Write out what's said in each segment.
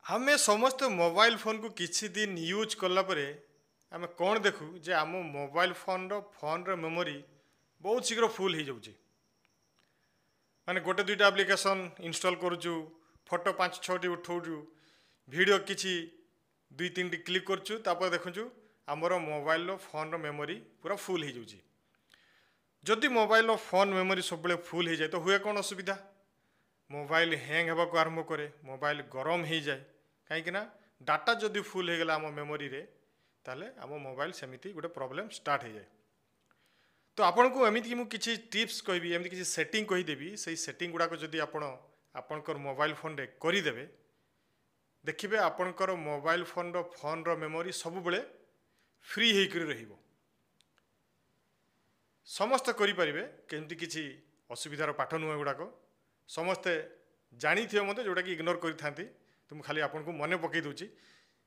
ଆମେ ସମସ୍ତେ ମୋବାଇଲ ଫୋନକୁ କିଛି ଦିନ ୟୁଜ୍ କଲା ପରେ ଆମେ କ'ଣ ଦେଖୁ ଯେ ଆମ ମୋବାଇଲ ଫୋନର ମେମୋରି ବହୁତ ଶୀଘ୍ର ଫୁଲ୍ ହେଇଯାଉଛି। ମାନେ ଗୋଟେ ଦୁଇଟା ଆପ୍ଲିକେସନ୍ ଇନଷ୍ଟଲ୍ କରୁଛୁ, ଫଟୋ 5-6ଟି ଉଠାଉଛୁ, ଭିଡ଼ିଓ କିଛି 2-3ଟି କ୍ଲିକ୍ କରୁଛୁ, ତାପରେ ଦେଖୁଛୁ ଆମର ମୋବାଇଲର ଫୋନର ମେମୋରି ପୁରା ଫୁଲ୍ ହେଇଯାଉଛି। ଯଦି ମୋବାଇଲର ଫୋନ୍ ମେମୋରି ସବୁବେଳେ ଫୁଲ୍ ହେଇଯାଏ ତ ହୁଏ କ'ଣ ଅସୁବିଧା? ମୋବାଇଲ ହ୍ୟାଙ୍ଗ୍ ହେବାକୁ ଆରମ୍ଭ କରେ, ମୋବାଇଲ ଗରମ ହେଇଯାଏ। କାହିଁକିନା ଡାଟା ଯଦି ଫୁଲ୍ ହେଇଗଲା ଆମ ମେମୋରିରେ ତାହେଲେ ଆମ ମୋବାଇଲ ସେମିତି ଗୋଟେ ପ୍ରୋବ୍ଲେମ୍ ଷ୍ଟାର୍ଟ ହେଇଯାଏ। ତ ଆପଣଙ୍କୁ ଏମିତିକି ମୁଁ କିଛି ଟିପ୍ସ କହିବି, ଏମିତି କିଛି ସେଟିଂ କହିଦେବି, ସେଇ ସେଟିଂ ଗୁଡ଼ାକ ଯଦି ଆପଣ ଆପଣଙ୍କର ମୋବାଇଲ ଫୋନରେ କରିଦେବେ, ଦେଖିବେ ଆପଣଙ୍କର ମୋବାଇଲ ଫୋନର ମେମୋରି ସବୁବେଳେ ଫ୍ରି ହେଇକରି ରହିବ। ସମସ୍ତେ କରିପାରିବେ, କେମିତି କିଛି ଅସୁବିଧାର ପାଠ ନୁହେଁ ଏଗୁଡ଼ାକ। ସମସ୍ତେ ଜାଣିଥିବେ ମୋତେ, ଯେଉଁଟାକି ଇଗ୍ନୋର କରିଥାନ୍ତି। ତ ମୁଁ ଖାଲି ଆପଣଙ୍କୁ ମନେ ପକାଇ ଦେଉଛି,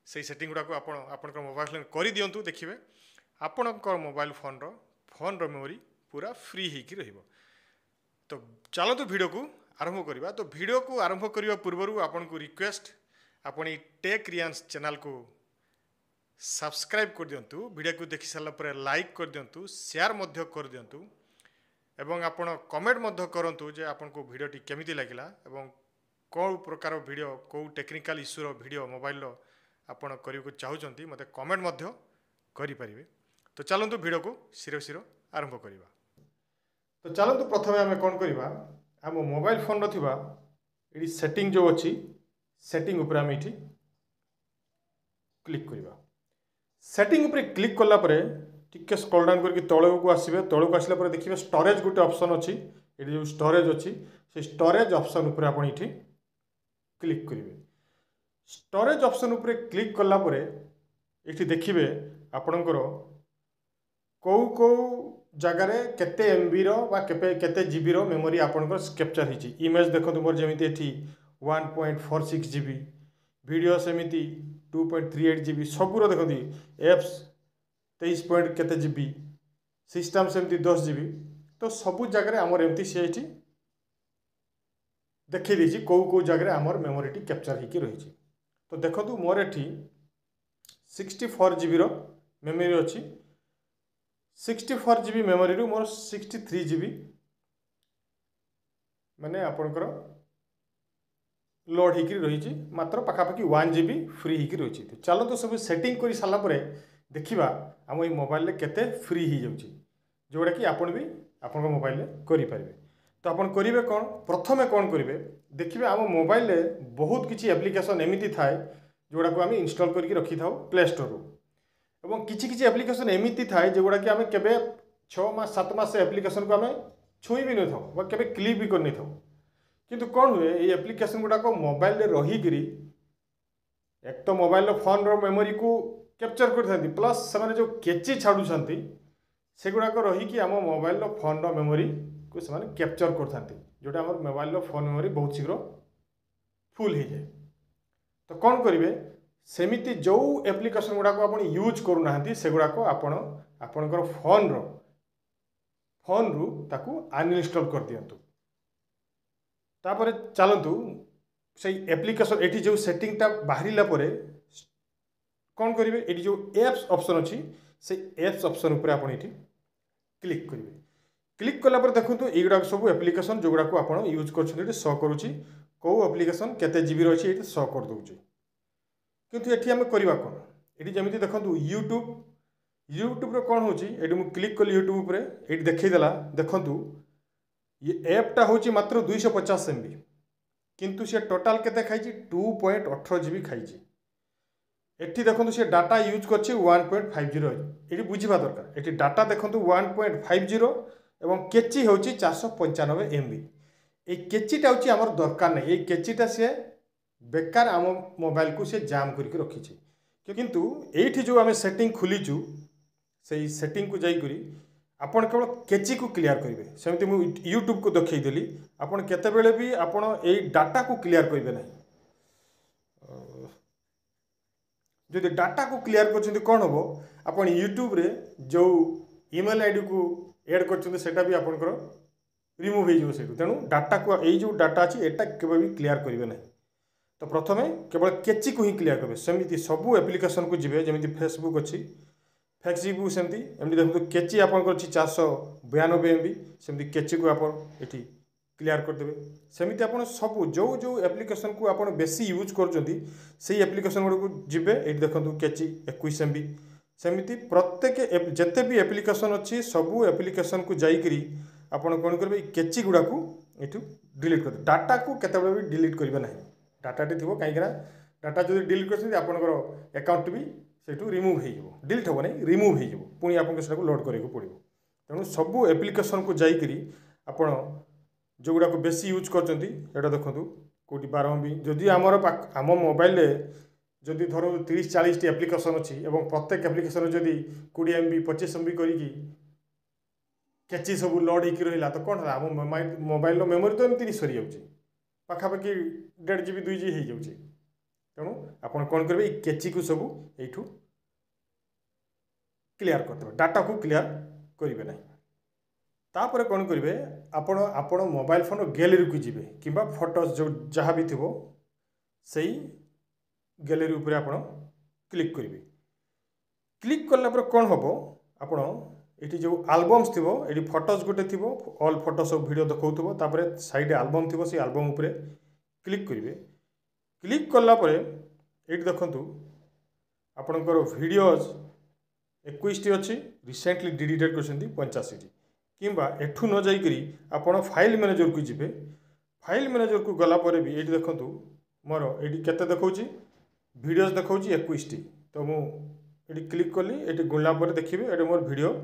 ସେଇ ସେଟିଂ ଗୁଡ଼ାକୁ ଆପଣ ଆପଣଙ୍କର ମୋବାଇଲ ଫୋନରେ କରିଦିଅନ୍ତୁ, ଦେଖିବେ ଆପଣଙ୍କର ମୋବାଇଲ ଫୋନର ମେମୋରି ପୁରା ଫ୍ରି ହେଇକି ରହିବ। ତ ଚାଲନ୍ତୁ ଭିଡ଼ିଓକୁ ଆରମ୍ଭ କରିବା। ତ ଭିଡ଼ିଓକୁ ଆରମ୍ଭ କରିବା ପୂର୍ବରୁ ଆପଣଙ୍କୁ ରିକ୍ୱେଷ୍ଟ, ଆପଣ ଏଇ ଟେକ୍ ରିଆନ୍ସ ଚ୍ୟାନେଲକୁ ସବସ୍କ୍ରାଇବ୍ କରିଦିଅନ୍ତୁ, ଭିଡ଼ିଓକୁ ଦେଖି ସାରିଲା ପରେ ଲାଇକ୍ କରିଦିଅନ୍ତୁ, ସେୟାର ମଧ୍ୟ କରିଦିଅନ୍ତୁ ଏବଂ ଆପଣ କମେଣ୍ଟ ମଧ୍ୟ କରନ୍ତୁ ଯେ ଆପଣଙ୍କୁ ଭିଡ଼ିଓଟି କେମିତି ଲାଗିଲା ଏବଂ କେଉଁ ପ୍ରକାର ଭିଡ଼ିଓ, କେଉଁ ଟେକ୍ନିକାଲ ଇସ୍ୟୁର ଭିଡ଼ିଓ ମୋବାଇଲର ଆପଣ କରିବାକୁ ଚାହୁଁଛନ୍ତି, ମୋତେ କମେଣ୍ଟ ମଧ୍ୟ କରିପାରିବେ। ତ ଚାଲନ୍ତୁ ଭିଡ଼ିଓକୁ ଶୀଘ୍ର ଆରମ୍ଭ କରିବା। ତ ଚାଲନ୍ତୁ ପ୍ରଥମେ ଆମେ କ'ଣ କରିବା, ଆମ ମୋବାଇଲ ଫୋନର ଥିବା ଏଠି ସେଟିଂ ଯେଉଁ ଅଛି, ସେଟିଂ ଉପରେ ଆମେ ଏଠି କ୍ଲିକ୍ କରିବା। ସେଟିଂ ଉପରେ କ୍ଲିକ୍ କଲା ପରେ ଟିକେ ସ୍କ୍ରୋଲ୍ ଡାଉନ୍ କରିକି ତଳକୁ ଆସିବେ। ତଳକୁ ଆସିଲା ପରେ ଦେଖିବେ ଷ୍ଟୋରେଜ ଗୋଟେ ଅପସନ୍ ଅଛି। ଏଠି ଯେଉଁ ଷ୍ଟୋରେଜ ଅଛି, ସେ ଷ୍ଟୋରେଜ ଅପସନ୍ ଉପରେ ଆପଣ ଏଠି କ୍ଲିକ୍ କରିବେ। ଷ୍ଟୋରେଜ ଅପସନ୍ ଉପରେ କ୍ଲିକ୍ କଲା ପରେ ଏଠି ଦେଖିବେ ଆପଣଙ୍କର କେଉଁ ଜାଗାରେ କେତେ MBର ବା କେତେ GBର ମେମୋରି ଆପଣଙ୍କର କ୍ୟାପଚର ହେଇଛି। ଇମେଜ୍ ଦେଖନ୍ତୁ, ମୋର ଯେମିତି ଏଠି 1.46 GB, ଭିଡ଼ିଓ ସେମିତି 2.38 GB, ସବୁର ଦେଖନ୍ତି ଏପ୍ସ 23 କେତେ GB, ସିଷ୍ଟମ୍ ସେମିତି 10 GB। ତ ସବୁ ଜାଗାରେ ଆମର ଏମିତି ସେ ଏଠି ଦେଖାଇ ଦେଇଛି କେଉଁ ଜାଗାରେ ଆମର ମେମୋରିଟି କ୍ୟାପଚର ହେଇକି ରହିଛି। ତ ଦେଖନ୍ତୁ ମୋର ଏଠି 64 GBର ମେମୋରି ଅଛି। 64 GB ମେମୋରିରୁ ମୋର 63 GB ମାନେ ଆପଣଙ୍କର ଲୋଡ୍ ହେଇକି ରହିଛି, ମାତ୍ର ପାଖାପାଖି 1 GB ଫ୍ରି ହେଇକି ରହିଛି। ଚାଲନ୍ତୁ ସବୁ ସେଟିଂ କରି ସାରିଲା ପରେ ଦେଖିବା ଆମ ଏଇ ମୋବାଇଲରେ କେତେ ଫ୍ରି ହେଇଯାଉଛି, ଯେଉଁଟାକି ଆପଣ ବି ଆପଣଙ୍କ ମୋବାଇଲରେ କରିପାରିବେ। ତ ଆପଣ କରିବେ କ'ଣ, ପ୍ରଥମେ କ'ଣ କରିବେ, ଦେଖିବେ ଆମ ମୋବାଇଲରେ ବହୁତ କିଛି ଆପ୍ଲିକେସନ୍ ଏମିତି ଥାଏ ଯେଉଁଟାକୁ ଆମେ ଇନଷ୍ଟଲ୍ କରିକି ରଖିଥାଉ ପ୍ଲେ ଷ୍ଟୋରରୁ, ଏବଂ କିଛି ଆପ୍ଲିକେସନ୍ ଏମିତି ଥାଏ ଯେଉଁଗୁଡ଼ାକି ଆମେ କେବେ 6 ମାସ 7 ମାସ ଆପ୍ଲିକେସନ୍କୁ ଆମେ ଛୁଇଁ ବି ନଥାଉ ବା କେବେ କ୍ଲିକ୍ ବି କରିନେଇଥାଉ। କିନ୍ତୁ କ'ଣ ହୁଏ, ଏଇ ଆପ୍ଲିକେସନ୍ ଗୁଡ଼ାକ ମୋବାଇଲରେ ରହିକିରି ଏକ ତ ମୋବାଇଲର ଫୋନର ମେମୋରିକୁ କ୍ୟାପଚର କରିଥାନ୍ତି, ପ୍ଲସ୍ ସେମାନେ ଯେଉଁ କେଚି ଛାଡ଼ୁଛନ୍ତି ସେଗୁଡ଼ାକ ରହିକି ଆମ ମୋବାଇଲର ଫୋନର ମେମୋରିକୁ ସେମାନେ କ୍ୟାପଚର କରିଥାନ୍ତି, ଯେଉଁଟା ଆମର ମୋବାଇଲର ଫୋନ୍ ମେମୋରି ବହୁତ ଶୀଘ୍ର ଫୁଲ୍ ହେଇଯାଏ। ତ କ'ଣ କରିବେ, ସେମିତି ଯେଉଁ ଆପ୍ଲିକେସନ୍ ଗୁଡ଼ାକ ଆପଣ ୟୁଜ୍ କରୁନାହାନ୍ତି ସେଗୁଡ଼ାକ ଆପଣ ଆପଣଙ୍କର ଫୋନ୍ରୁ ତାକୁ ଅନଇନଷ୍ଟଲ୍ କରିଦିଅନ୍ତୁ। ତାପରେ ଚାଲନ୍ତୁ ସେଇ ଆପ୍ଲିକେସନ୍, ଏଠି ଯେଉଁ ସେଟିଂଟା ବାହାରିଲା ପରେ କ'ଣ କରିବେ, ଏଠି ଯେଉଁ ଏପ୍ସ ଅପସନ୍ ଅଛି ସେଇ ଏପ୍ସ ଅପସନ୍ ଉପରେ ଆପଣ ଏଠି କ୍ଲିକ୍ କରିବେ। କ୍ଲିକ୍ କଲା ପରେ ଦେଖନ୍ତୁ ଏଇଗୁଡ଼ାକ ସବୁ ଆପ୍ଲିକେସନ୍ ଯେଉଁଗୁଡ଼ାକୁ ଆପଣ ୟୁଜ୍ କରୁଛନ୍ତି ଏଠି ଶୋ କରୁଛି, କେଉଁ ଆପ୍ଲିକେସନ୍ କେତେ GB ରହିଛି ଏଠି ଶୋ କରିଦେଉଛି। କିନ୍ତୁ ଏଠି ଆମେ କରିବା କ'ଣ, ଏଠି ଯେମିତି ଦେଖନ୍ତୁ ୟୁଟ୍ୟୁବରେ କ'ଣ ହେଉଛି, ଏଠି ମୁଁ କ୍ଲିକ୍ କଲି ୟୁଟ୍ୟୁବ୍ ଉପରେ, ଏଠି ଦେଖେଇଦେଲା ଦେଖନ୍ତୁ ये एप्टा हूँ मात्र 250 MB, किंतु सी टोटाल केते खाई 2.18 GB खाई। एठी देखो सी डाटा यूज कर 1.50, ये बुझा दरकार। ये डाटा देखो 1.50 और केची हूँ 495 MB। ये केचीटा हूँ आमर दरकार नहीं, ये केचीटा सी बेकार आम मोबाइल को सी जाम करके रखी। किंतु ये जो आम सेटिंग खोलीचु से सेटिंग को जाइकरी आपण केवल केची को क्लियर करेंगे। सेमती मुझे यूट्यूब को देखईदेली, आपड़ केतबेले भी आपण ए डाटा को क्लियर करेंगे ना। जो डाटा को क्लियर कर कौन हम, आप यूट्यूब रे जो ईमेल आईडी को एड कर भी आपंकर रिमूव हो, तेणु डाटा को यही जो डाटा अच्छी एटा केवे भी क्लियर करेंगे ना। तो प्रथमे केवल केची को ही क्लियर करेंगे सेमती सबू एप्लिकेशन को जी जमी फेसबुक अच्छी फेसबुक सेमती एमती देखो केची आपंकर अच्छी 492 MB सेमती केची को आप क्लियर करदे सेमती आप सब जो जो एप्लिकेशन को आप बेसी यूज कर एप्लिकेशन गुड़ को जी ये देखो केची 21 MB सेमती प्रत्येक जिते भी एप्लिकेशन अच्छी सबू एप्लिकेशन को जाकरी आपड़ कौन करेंगे केची गुड़ा को ये डिलीट कर डाटा को केतबे भी डिलीट करेंगे ना डाटाटी थी कहीं डाटा जो डिलीट कर आपंकर अकाउंट भी से रिमूव हो डिलीट हम नहीं रिमूव हो पुणी आपको लोड करने पड़ो तेणु सबू एप्लिकेशन को जाकरी आपड़ जो गुड़ा को बेसी यूज कर देखो कौटी 12 MB जदि आम मोबाइल जदि धर 30-40 एप्लिकेशन अच्छी और प्रत्येक एप्लिकेशन जदि 20 MB 25 MB करी केची सब लोड हो रहा तो कौन है मोबाइल मेमोरी तो एमती सरी जाऊँगी पाखापाखि 1.5 GB 2 GB हो जाऊँगी तेणु आप कौन करेंगे केची को सब यू क्लियर करदे डाटा को क्लियर करेंगे ना तापर कौन करेंगे आपण मोबाइल फोन गैलरी को जी कि फोटोज जो जहाँ भी थो से गैलरी उपर आप क्लिक करेंगे क्लिक कला कौन हम आपण ये जो आलबम्स थी ये फोटोज गोटे थी ऑल फोटो सब वीडियो देखो तापर साइड आलबम थी से आलबम उपर क्लिक करेंगे क्लिक कलापर ये देखु आपणकर वीडियोज 21 अच्छी रिसेंटली डिलीटेड कर 85 किंबा एठू न जाइकरी आपण फाइल मैनेजर को जी फाइल मैनेजर को गलापर भी ये देखु मोर ये केते देखौची वीडियोज देखौची 21 तो मुझे क्लिक कली ये गुणला देखिए ये मोर वीडियो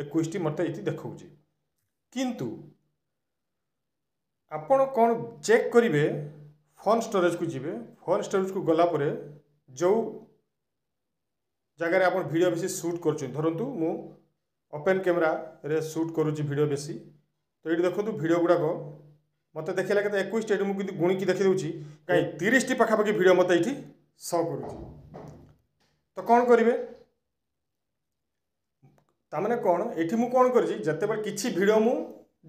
21 मत ये देखौची किंतु आपण कौन चेक करेंगे फोन स्टोरेज को जी फोन स्टोरेज को गलापर जो जगह आप वीडियो बेसी शूट करूँ मु ओपन कैमरा रे शूट करुँची वीडियो बेसी तो ये देखो वीडियो गुड़ाक मत देखला के 21 मुझे गुणिकी देखी दूसरी कहीं 30 पाखापाखि वीडियो मत ये शो करुँची तो कौन करेंगे तामने कौन ये मुझे कौन करते किसी वीडियो मु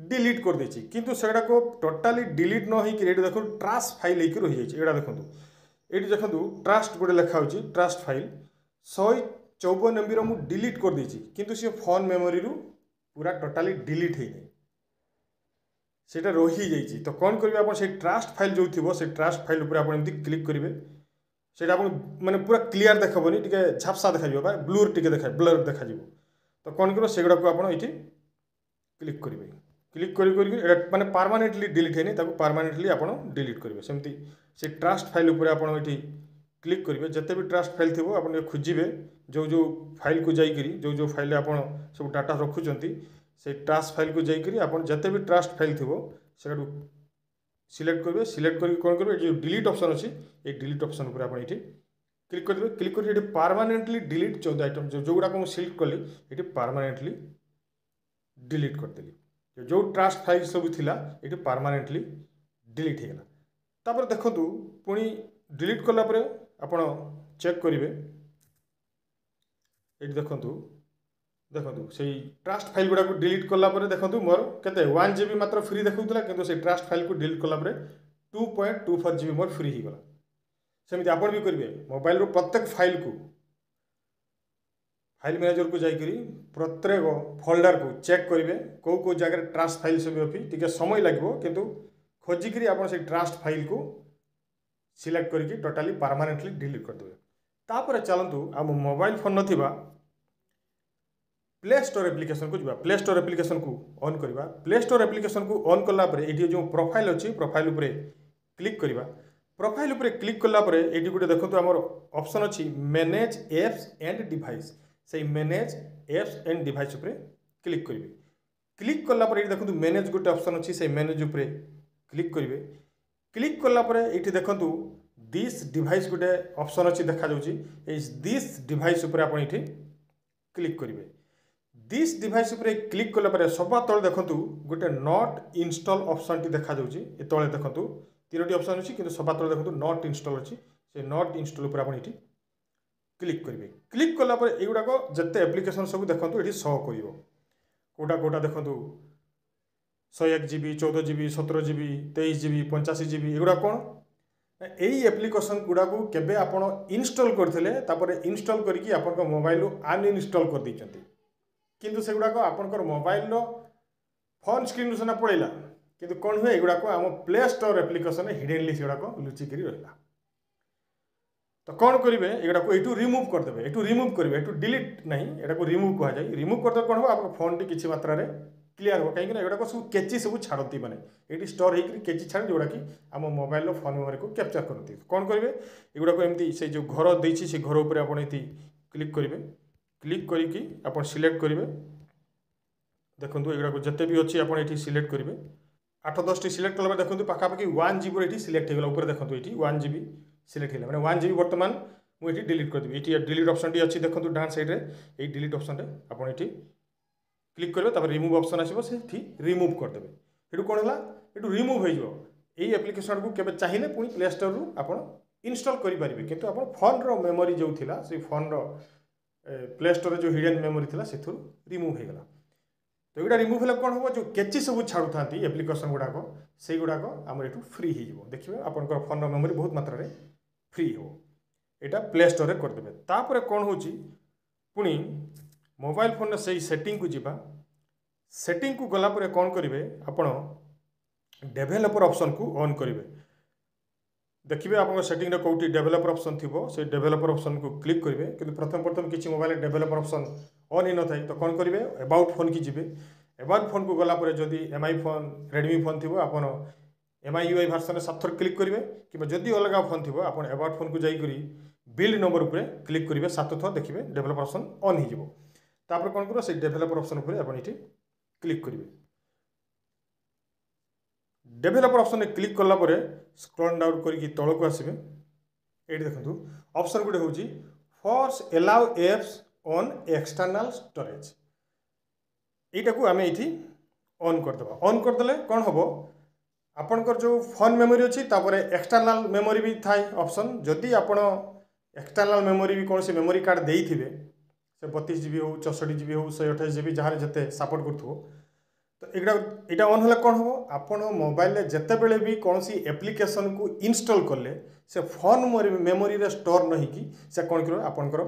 डिलीट कर देछि किंतु सेगुड़ा को टोटाली डिलीट न होकर ये देखो ट्राश फाइल होकर रही जाइए यहाँ देखो ये देखो ट्रास्ट गोटे लिखा हो ट्रास्ट फाइल 154 MB मु डिलीट कर देछि किंतु सी फोन मेमोरी रु पूरा टोटाली डिलीट है सेटा रही जाइए तो कौन करेंगे आप ट्रास्ट फाइल जो थी से ट्रास्ट फाइल उपर आप क्लिक करेंगे से माने पूरा क्लीयर देखबनी टिके झापसा देखा ब्लूर टिके देखा ब्लर देखा तो कौन कर सेगुड़ा को आप क्लिक करेंगे क्लिक कर माने परमानेंटली डिलीट है परमानेंटली आप डिलीट करेंगे सेमती से ट्रास्ट फाइल उपर आप क्लिक करेंगे जिते भी ट्रास्ट फाइल थी आप खोजे जो जो फाइल को जाकरी जो जो फाइल आप सब डाटा रखुंट से ट्रास्ट फाइल को जाकरी आप जिते भी ट्रास्ट फाइल थी से सिलेक्ट करेंगे सिलेक्ट करके कौन करेंगे जो डिलीट ऑप्शन अच्छी ये डिलीट ऑप्शन पर आप क्लिक करेंगे क्लिक कर परमानेंटली डिलीट 14 आइटम जो गुड़ाक मुझे सिलेक्ट कली ये परमानेंटली डिलीट करदेली जो ट्रास्ट फाइल सब थिला ये परमानेंटली डिलीट हो गला तापर देखो पुणी डिलीट कलापर आप चेक करेंगे ये देखो देखो से ट्रास्ट फाइल गुड़ा को डिलीट कलापर देखो मोर केते 1 GB मात्र फ्री देखा कि से ट्रास्ट फाइल को डिलीट कलापर 2.24 GB मोर फ्री हो गला सेमती आप भी करेंगे मोबाइल रो प्रत्येक फाइल को फाइल मैनेजर को जाकरी प्रत्येक फोल्डर को चेक करेंगे कौ जगह ट्रास्ट फाइल सब अच्छी टी समय लगे किंतु खोजिकी आप ट्रास्ट फाइल को सिलेक्ट करके टोटाली परमानेंटली डिलीट करदे तापर चलतु आम मोबाइल फोन नथिबा प्ले स्टोर एप्लिकेशन को जावा प्ले स्टोर एप्लिकेशन को ऑन करवा प्ले स्टोर एप्लिकेशन को ऑन कला परे एटी जो प्रोफाइल अच्छी प्रोफाइल उपरे क्लिक करवा प्रोफाइल उपरे क्लिक कला परे एटी गोटे देखो आमर ऑप्शन अच्छी मैनेज एप्स एंड डिवाइस से मैनेज एप्स एंड डिवाइस उपरे क्लिक करेंगे क्लिक कला परे देखो मैनेज गोटे ऑप्शन अच्छी से मैनेज उपरे क्लिक करेंगे क्लिक कला परे ये देखो दिस डिवाइस गोटे ऑप्शन अच्छी देखा दिस डिवाइस उपरे आप ये क्लिक करेंगे दिस डिवाइस उपरे क्लिक कला परे सबा तले देखो गोटे नॉट इंस्टॉल ऑप्शन टी देखा ये तले देखो 3टी ऑप्शन अच्छी कि सबा तले देखो नॉट इंस्टॉल अच्छी से नॉट इंस्टॉल उपर आप क्लिक करेंगे क्लिक कला परे एगुड़ाक जिते एप्लिकेशन सब देखो ये शो कर कोटा कोटा देखो 101 GB 14 GB 17 GB 23 GB 85 GB एगुड़ा कौन यही एप्लिकेशन गुड़ा को केबे आपण इनस्टॉल करथिले तापरे इनस्टॉल करके आपन मोबाइल अनइनस्टॉल कर दैछंती किंतु से गुड़ा को आपन मोबाइल रो फोन स्क्रीन सुना पड़ेला किंतु कौन हुए एगुड़ा को आम प्ले स्टोर एप्लिकेशन हिडेनली से लुचिकी रहा तो कौन करेंगे एगुड़ा को यू रिमूव करदे यू रिमूव करेंगे यू डिलीट नहीं यहाँ को रिमूव कह जाए रिमूव करदे कौन हो आप फोन टी किसी मात्रा रे क्लियर हो कहीं एगुड़ा को सब केची सब छाड़ती मैंने ये स्टोर होकर केची छाड़ जोड़ा कि आम मोबाइल फोन मेमोरी को कैप्चर करती कौन करेंगे एगुड़ा को एमती से जो घर देती से घर उपर आप क्लिक करेंगे क्लिक करके आप सिलेक्ट करेंगे देखो एगुड़ा को जिते भी अच्छी आप सिलेक्ट करेंगे 8-10 टी सिलेक्ट कला देखो पाखापाखि 1 GB ये सिलेक्ट होगा ऊपर देखो ये 1 GB सिलेक्ट है मैंने 1 GB बर्तमान मुझे डिलीट करदेवी ये डिलीट ऑप्शन टी अच्छी देखो डान साइड रे ये डिलीट ऑप्शन रे आप क्लिक करेंगे रिमूव ऑप्शन आसो से रिमूव करदेवे ये कौन है ये रिमूव हो एप्लिकेशन को केबे चाहिए पुणी प्ले स्टोर रु आप इनस्टॉल करेंगे किंतु आप फोन रो मेमोरी जो थिला से फोन रो प्ले स्टोर जो हिडन मेमोरी थिला से रिमूव हो गला तो ये रिमूव हेल्ला कौन हम जो केची सब छाड़ू था एप्लिकेशन गुड़ाक से गुड़ाक आम यू फ्री हो देखिए आपन फोन मेमोरी बहुत मात्रा रे फ्री हो यहाँ प्ले स्टोर रे करदे तापर कौन हो पुणी मोबाइल फोन से सेटिंग को जीवा सेटिंग को गलापर कौन करेंगे आपण डेभेलपर ऑप्शन को ऑन करेंगे देखिए आप सेटिंग कौटी डेभेलपर ऑप्शन थी से डेभेलपर ऑप्शन को क्लिक करेंगे कि प्रथम प्रथम किसी मोबाइल डेभेलपर ऑप्शन ऑन ही न था तो कौन करेंगे अबाउट फोन की जी अबाउट फोन को गलापर जदि MI फोन रेडमी फोन थी आप MI UI वर्सन 7 थर क्लिक करेंगे कि जदि अलग फोन थी आप अबाउट फोन को जाकर बिल्ड नंबर उपर क्लिक करेंगे 7 थर देखिए डेभेलपर ऑप्शन ऑन हो कौन कर से डेभेलपर ऑप्शन उपर आप क्लिक करेंगे डेभेलपर ऑप्शन में क्लिक कला परे स्क्रॉल डाउन करके तल को आसबे ये देखो ऑप्शन गोटे हूँ force allow apps on external storage यटा को आम ये ऑन करदे ऑन करदे कौन हम आपणकर जो फोन मेमोरी अच्छी एक्सटर्नल मेमोरी भी थाए ऑप्शन जदि आपण एक्सटर्नल मेमोरी भी कौन से मेमोरी कार्ड देते से 32 GB हो 64 GB हो 128 GB जहाँ जिते सपोर्ट करूँ तो यहाँ ऑन है कौन हम आपण मोबाइल जिते बड़े भी कौन सी एप्लिकेशन को इनस्टॉल कले से फोन मेमोरी रे स्टोर नहीं कि से कौन कर आपणकर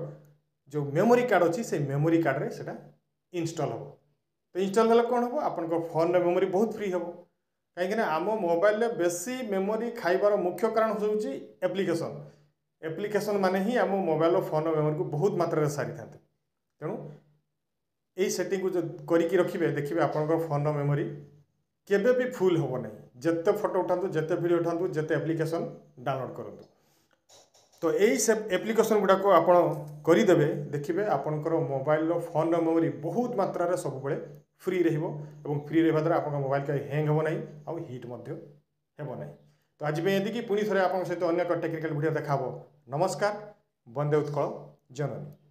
जो मेमोरी कार्ड अच्छी से मेमोरी कार्ड रे सेटा इनस्टॉल हम तो इनस्टॉल कले कौन हम आपणकर फोन मेमोरी बहुत फ्री हम कहीं आम मोबाइल बेसी मेमोरी खाइबार मुख्य कारण हूँ एप्लिकेशन एप्लिकेशन माने ही आम मोबाइल फोन मेमोरी को बहुत मात्रा सारी था तेणु यही सेटिंग को जो करके रखिए देखिए आपंकर फोन मेमोरी केबे भी फुल हम ना जिते फोटो उठातु जिते वीडियो उठातु जिते एप्लिकेशन डाउनलोड करूँ तो यही से एप्लिकेशन गुड़ाक आप करदे देखिए आपंकर मोबाइल फोन मेमोरी बहुत मात्रा रे सब बेले फ्री रहिबो एवं फ्री रहा द्वारा आप मोबाइल का हैंग हम ना आउ हिट हेब ना तो आज ये पुणी थे आप सहित अन्य टेक्निकल वीडियो देखा नमस्कार वंदे उत्कल जननी।